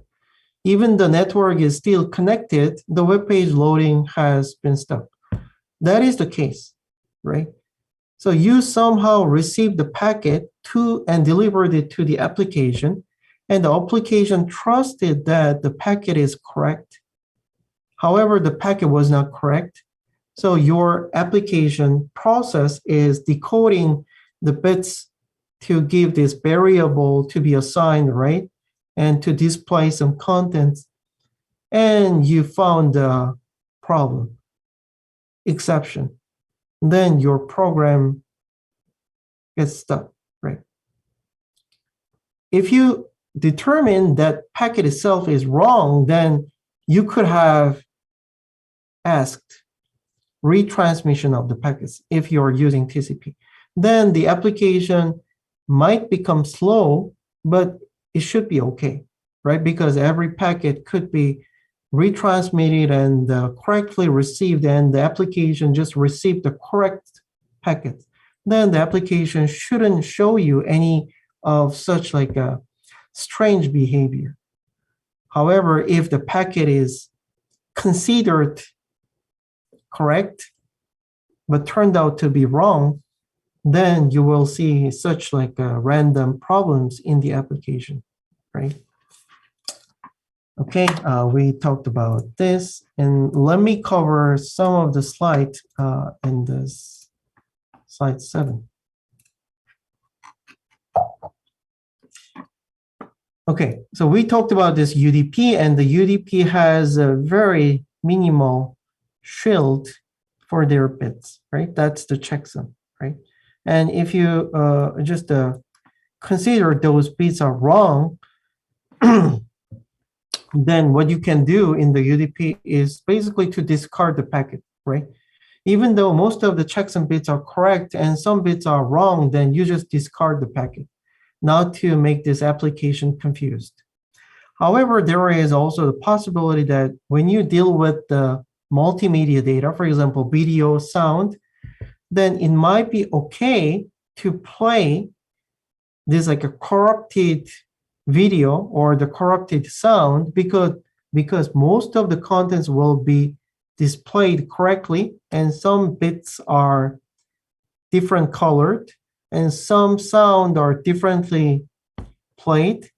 [SPEAKER 1] Even the network is still connected, the web page loading has been stuck. That is the case, right? So you somehow received the packet and delivered it to the application, and the application trusted that the packet is correct. However, the packet was not correct. So your application process is decoding the bits to give this variable to be assigned, right? And to display some contents. And you found a problem, exception. Then your program gets stuck, right? If you determine that packet itself is wrong, then you could have asked retransmission of the packets if you're using TCP. Then the application might become slow, but it should be okay, right? Because every packet could be retransmitted and correctly received, and the application just received the correct packet. Then the application shouldn't show you any of such like a strange behavior. However, if the packet is considered correct, but turned out to be wrong, then you will see such like random problems in the application, right? Okay, we talked about this, and let me cover some of the slides in this slide 7. Okay, so we talked about this UDP, and the UDP has a very minimal shield for their bits, right? That's the checksum, right? And if you just consider those bits are wrong, then what you can do in the UDP is basically to discard the packet, right? Even though most of the checksum bits are correct and some bits are wrong, then you just discard the packet, not to make this application confused. However, there is also the possibility that when you deal with the multimedia data, for example, video, sound, then it might be okay to play this like a corrupted video or the corrupted sound because most of the contents will be displayed correctly and some bits are different colored and some sound are differently played,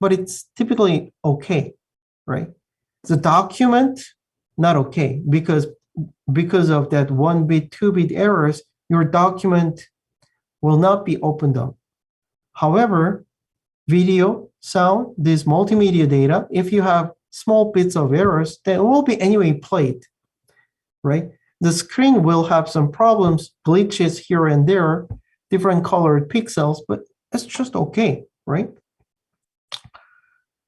[SPEAKER 1] but it's typically okay, right? The document, not okay, because of that 1-bit, 2-bit errors, your document will not be opened up. However, video, sound, this multimedia data, if you have small bits of errors, then it will be anyway played, right? The screen will have some problems, glitches here and there, different colored pixels, but it's just okay, right?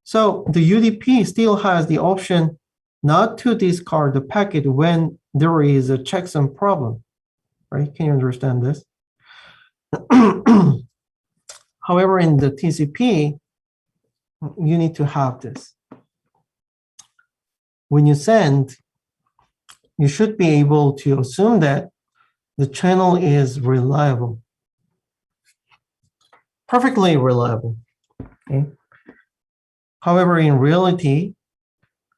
[SPEAKER 1] So the UDP still has the option not to discard the packet when there is a checksum problem, right? Can you understand this? However, in the TCP, you need to have this. When you send, you should be able to assume that the channel is reliable, perfectly reliable. Okay? However, in reality,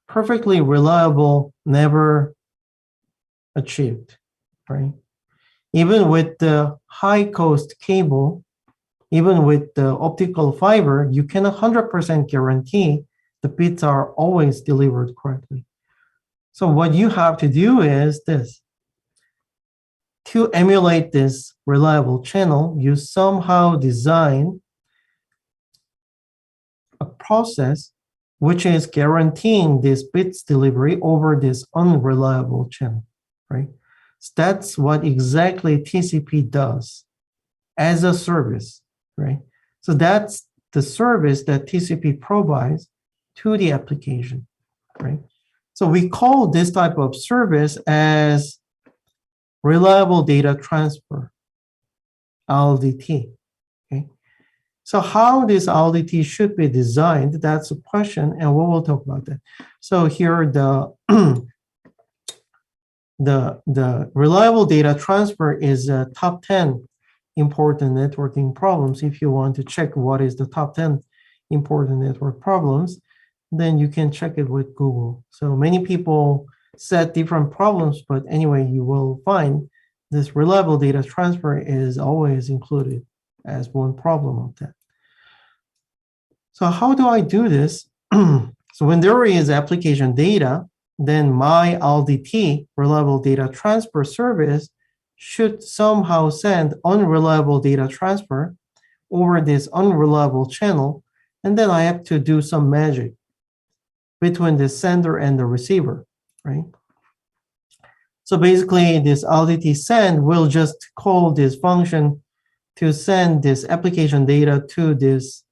[SPEAKER 1] perfectly reliable never achieved, right? Even with the high-cost cable, even with the optical fiber, you cannot 100% guarantee the bits are always delivered correctly. So what you have to do is this. To emulate this reliable channel, you somehow design a process which is guaranteeing this bits delivery over this unreliable channel, right? So that's what exactly TCP does as a service, right? So that's the service that TCP provides to the application, right? So we call this type of service as reliable data transfer, RLDT, okay? So how this RLDT should be designed, that's a question, and we will talk about that. So here the the reliable data transfer is a top 10 important networking problems. If you want to check what is the top 10 important network problems, then you can check it with Google. So many people set different problems, but anyway, you will find this reliable data transfer is always included as one problem of that. So how do I do this? So when there is application data, then my RLDT, reliable data transfer service, should somehow send unreliable data transfer over this unreliable channel, and then I have to do some magic between the sender and the receiver, right? So basically, this RLDT send will just call this function to send this application data to this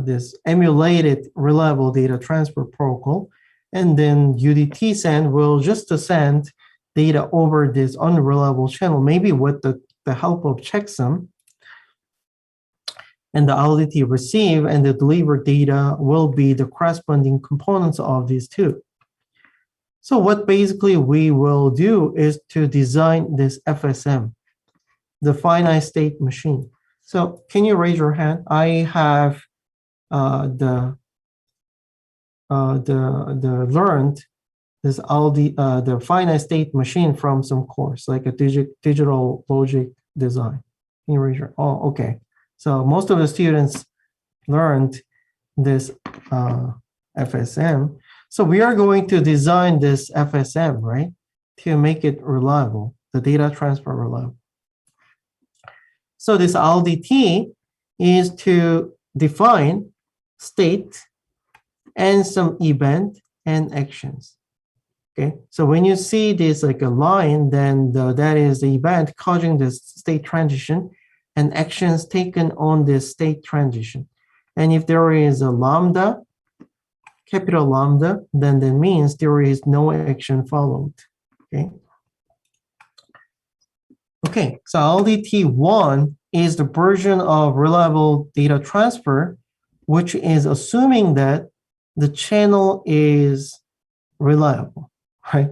[SPEAKER 1] this emulated reliable data transfer protocol, and then UDT send will just send data over this unreliable channel, maybe with the help of checksum. And the RLDT receive and the delivered data will be the corresponding components of these two. So what basically we will do is to design this FSM, the finite state machine. So can you raise your hand? I have learned this the finite state machine from some course, like a digital logic design. Can you raise your? Oh, okay. So most of the students learned this FSM. So we are going to design this FSM, right, to make it reliable, the data transfer reliable. So this RLDT is to define state and some event and actions. Okay, so when you see this like a line, then that is the event causing this state transition and actions taken on this state transition. And if there is a lambda, capital lambda, then that means there is no action followed. Okay. Okay, so LDT1 is the version of reliable data transfer, which is assuming that the channel is reliable, right?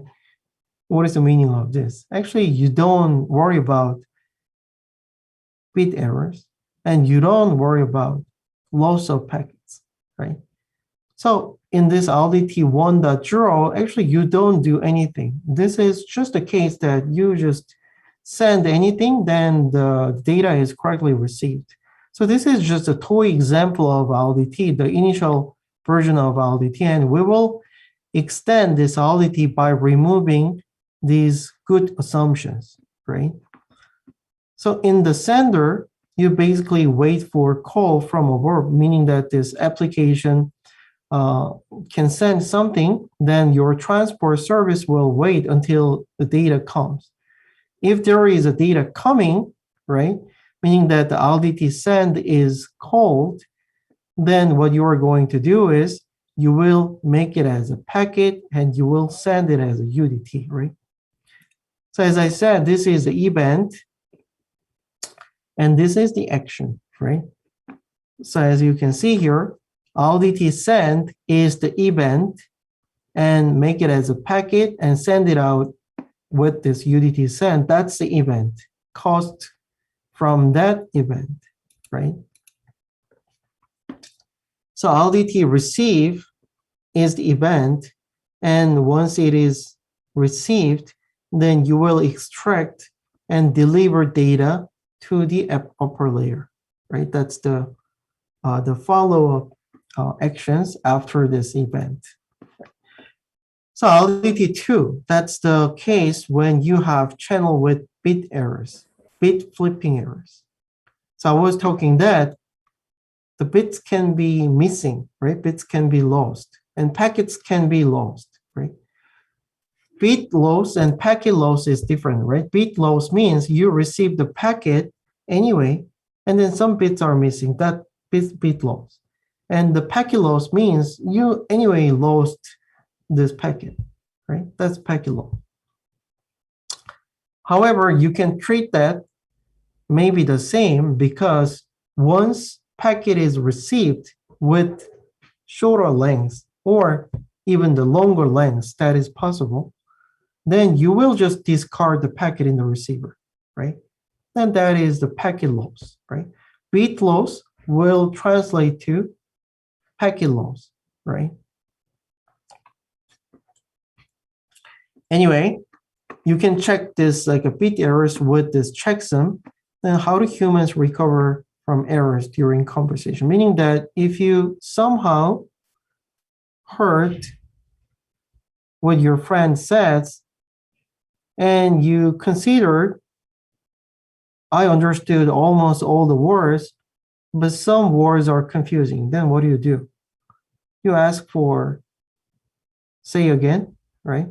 [SPEAKER 1] What is the meaning of this? Actually, you don't worry about bit errors, and you don't worry about loss of packets, right? So in this LDT 1.0, actually, you don't do anything. This is just a case that you just send anything, then the data is correctly received. So this is just a toy example of LDT, the initial version of LDT, and we will extend this LDT by removing these good assumptions, right? So in the sender, you basically wait for a call from a verb, meaning that this application can send something, then your transport service will wait until the data comes. If there is a data coming, right, meaning that the LDT send is called, then what you are going to do is you will make it as a packet and you will send it as a UDT, right? So as I said, this is the event and this is the action, right? So as you can see here, LDT send is the event and make it as a packet and send it out with this UDT send. That's the event caused from that event, right? So LDT receive is the event, and once it is received, then you will extract and deliver data to the upper layer, right? That's the follow-up actions after this event. So LDT2, that's the case when you have channel with bit errors, bit flipping errors. So I was talking that the bits can be missing, right? Bits can be lost and packets can be lost, right? Bit loss and packet loss is different, right? Bit loss means you receive the packet anyway, and then some bits are missing, that bit loss. And the packet loss means you anyway lost this packet, right? That's packet loss. However, you can treat that maybe the same because once packet is received with shorter lengths or even the longer lengths that is possible, then you will just discard the packet in the receiver, right? And that is the packet loss, right? Bit loss will translate to packet loss, right? Anyway, you can check this like a bit errors with this checksum. Then how do humans recover from errors during conversation? Meaning that if you somehow heard what your friend says and you considered, I understood almost all the words, but some words are confusing, then what do? You ask for, say again, right?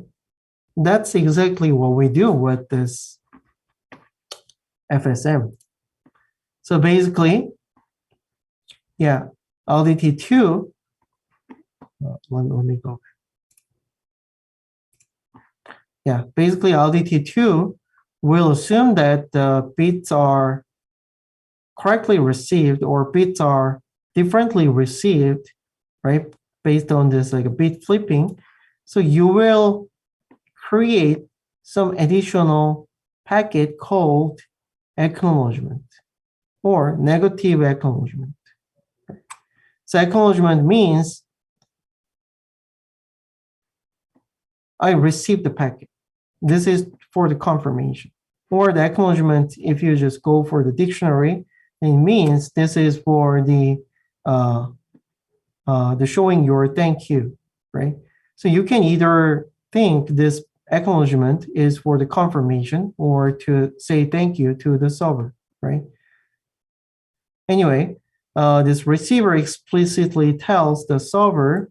[SPEAKER 1] That's exactly what we do with this FSM. So basically, yeah, LDT2, let me go. Yeah, basically LDT2 will assume that the bits are correctly received or bits are differently received, right? Based on this like a bit flipping. So you will create some additional packet called acknowledgement or negative acknowledgement. So acknowledgement means I received the packet. This is for the confirmation. Or the acknowledgement, if you just go for the dictionary, it means this is for the showing your thank you, right? So you can either think this acknowledgement is for the confirmation or to say thank you to the server, right? Anyway, this receiver explicitly tells the server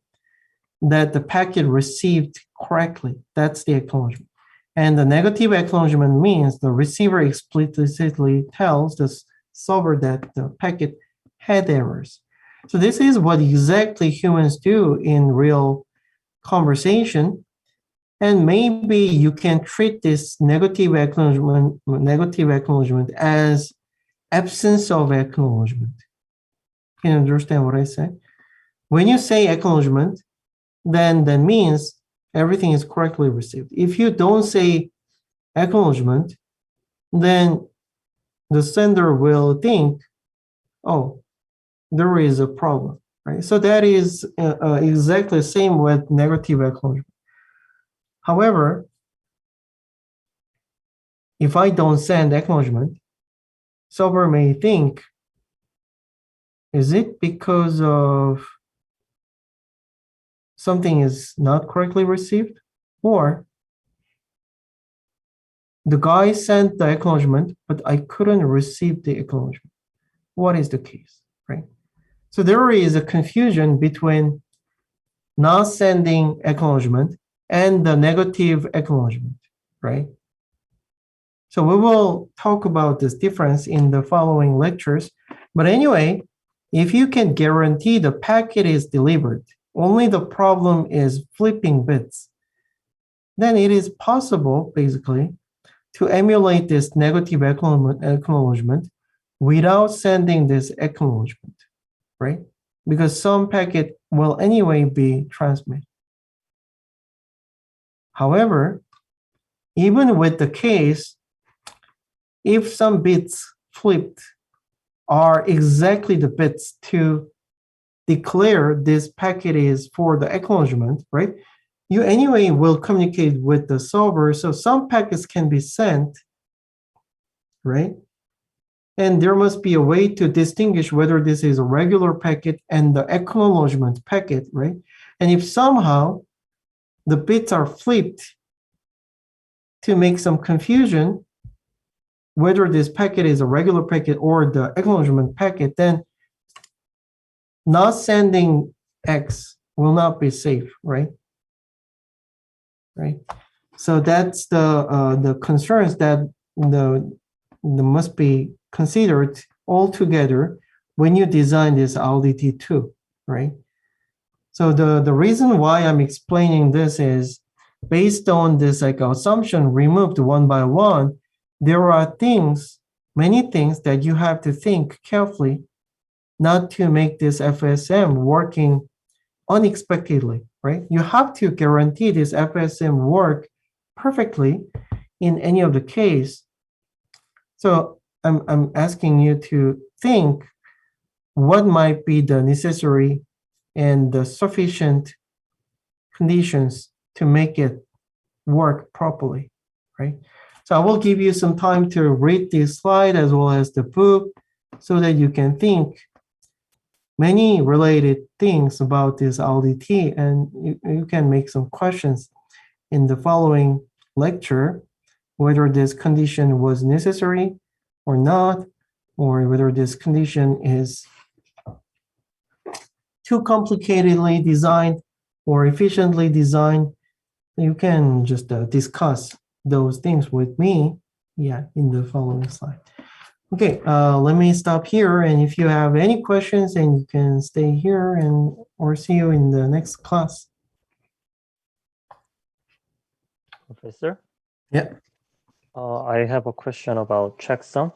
[SPEAKER 1] that the packet received correctly. That's the acknowledgement. And the negative acknowledgement means the receiver explicitly tells the solver that the packet had errors. So this is what exactly humans do in real conversation. And maybe you can treat this negative acknowledgement as absence of acknowledgement. Can you understand what I say? When you say acknowledgement, then that means everything is correctly received. If you don't say acknowledgement, then the sender will think, oh, there is a problem, right? So that is exactly the same with negative acknowledgement. However, if I don't send acknowledgement, solver may think, is it because of something is not correctly received? Or the guy sent the acknowledgement, but I couldn't receive the acknowledgement. What is the case, right? So there is a confusion between not sending acknowledgement and the negative acknowledgement, right? So we will talk about this difference in the following lectures. But anyway, if you can guarantee the packet is delivered, only the problem is flipping bits, then it is possible, basically, to emulate this negative acknowledgement without sending this acknowledgement, right? Because some packet will anyway be transmitted. However, even with the case, if some bits flipped are exactly the bits to declare this packet is for the acknowledgement, right? You anyway will communicate with the solver. So some packets can be sent, right? And there must be a way to distinguish whether this is a regular packet and the acknowledgement packet, right? And if somehow the bits are flipped to make some confusion, whether this packet is a regular packet or the acknowledgement packet, then not sending X will not be safe, right? Right. So that's the concerns that must be considered all together when you design this LDT2, right? So the reason why I'm explaining this is based on this like assumption removed one by one, there are things, many things that you have to think carefully not to make this FSM working unexpectedly, right? You have to guarantee this FSM work perfectly in any of the case. So I'm asking you to think what might be the necessary and the sufficient conditions to make it work properly, right? So I will give you some time to read this slide as well as the book so that you can think many related things about this LDT, and you can make some questions in the following lecture, whether this condition was necessary or not, or whether this condition is too complicatedly designed or efficiently designed. You can just discuss those things with me, in the following slide. Okay, let me stop here, and if you have any questions, then you can stay here and or see you in the next class.
[SPEAKER 4] Professor?
[SPEAKER 1] Yeah.
[SPEAKER 4] I have a question about checksum.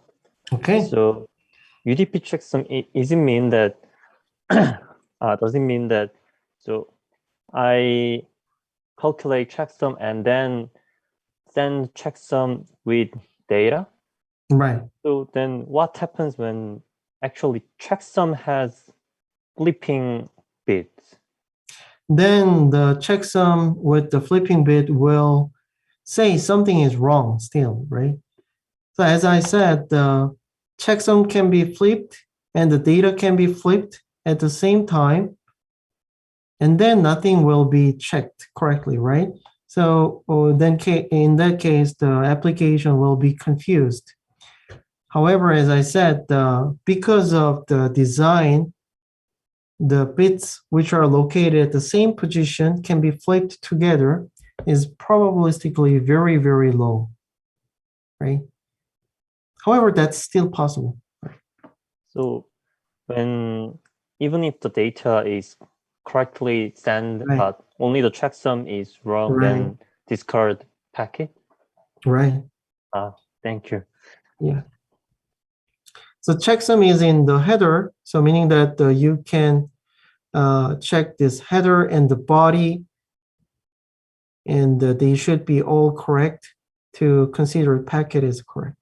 [SPEAKER 1] Okay.
[SPEAKER 4] So UDP checksum, does it mean that so I calculate checksum and then send checksum with data?
[SPEAKER 1] Right.
[SPEAKER 4] So then what happens when actually checksum has flipping bits?
[SPEAKER 1] Then the checksum with the flipping bit will say something is wrong still, right? So as I said, the checksum can be flipped and the data can be flipped at the same time, and then nothing will be checked correctly, right? So then in that case, the application will be confused. However, as I said, because of the design, the bits which are located at the same position can be flipped together is probabilistically very, very low, right? However, that's still possible.
[SPEAKER 4] So when even if the data is correctly sent,
[SPEAKER 1] Right.
[SPEAKER 4] but only the checksum is wrong,
[SPEAKER 1] Right.
[SPEAKER 4] then discard packet.
[SPEAKER 1] Right.
[SPEAKER 4] Thank you.
[SPEAKER 1] Yeah. So checksum is in the header, so meaning that you can check this header and the body, and they should be all correct to consider packet is correct.